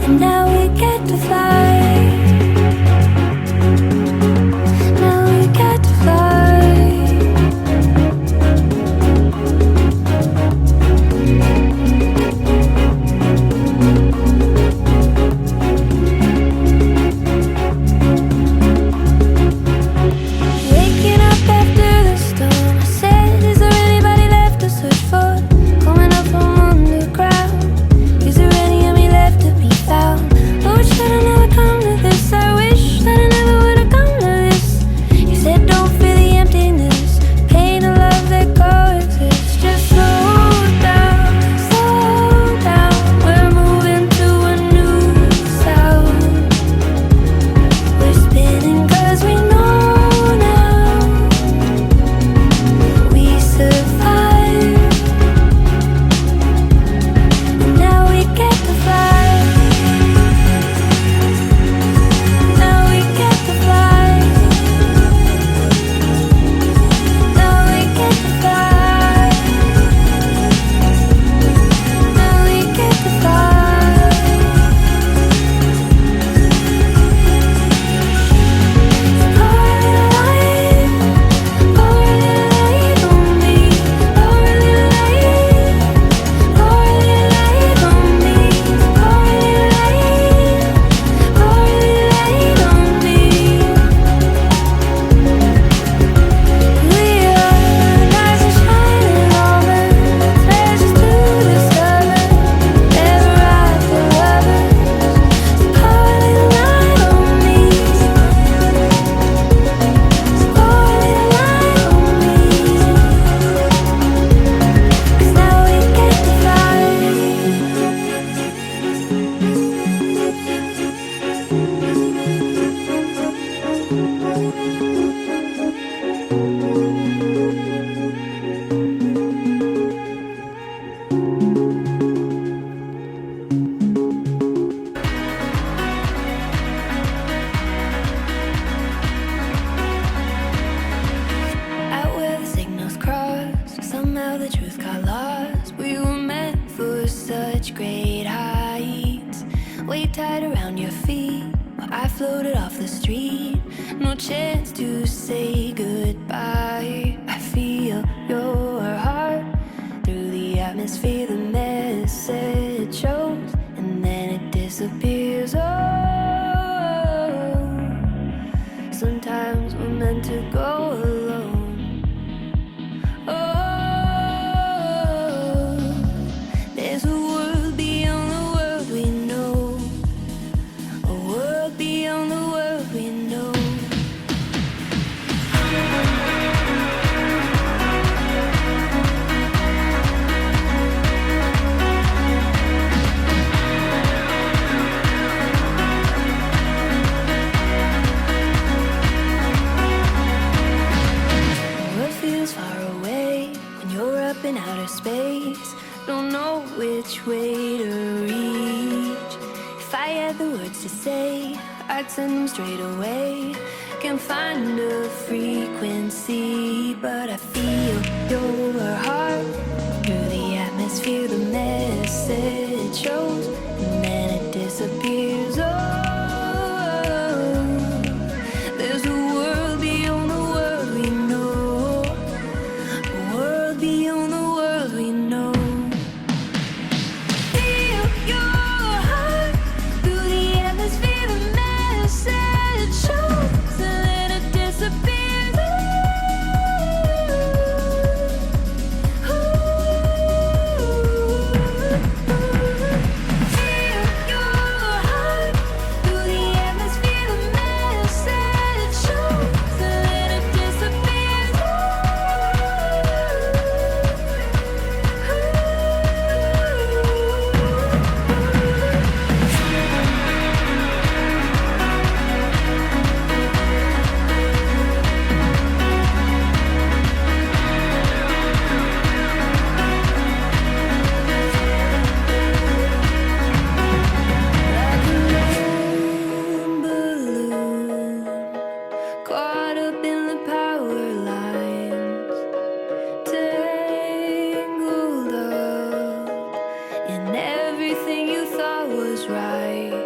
And now we get to fly. Now we get to fly. Waking up after the storm, I said, is there anybody left to search for? Coming up from underground, is there any of me left to be found? Oh, should I never come to this? I wish that I never would have come to this. You said don't feel the emptiness, pain and love that coexist. Just slow down, we're moving to a new sound. We're spinning 'cause we know now we survive. And now we get to fly. Now we get to fly. Now we get to fly. Now we get to fly. Out where the signals crossed, somehow the truth got lost. We were meant for such great heights. Weight tied around your feet, while I floated off the street. No chance to say goodbye. I feel your heart through the atmosphere. The message shows, and then it disappears. Oh, sometimes we're meant to go alone. Oh, there's a world beyond the world we know. A world beyond the world we know. The world feels far away when you're up in outer space. Don't know which way to reach. If I had the words to say, I'd send them straight away. Can't find a frequency, but I feel your heart through the atmosphere. The message shows, and then it disappears. Oh, there's a world beyond the world we know. A world beyond the world we know. Feel your heart through the atmosphere. The message shows, and then it disappears. Ooh. right.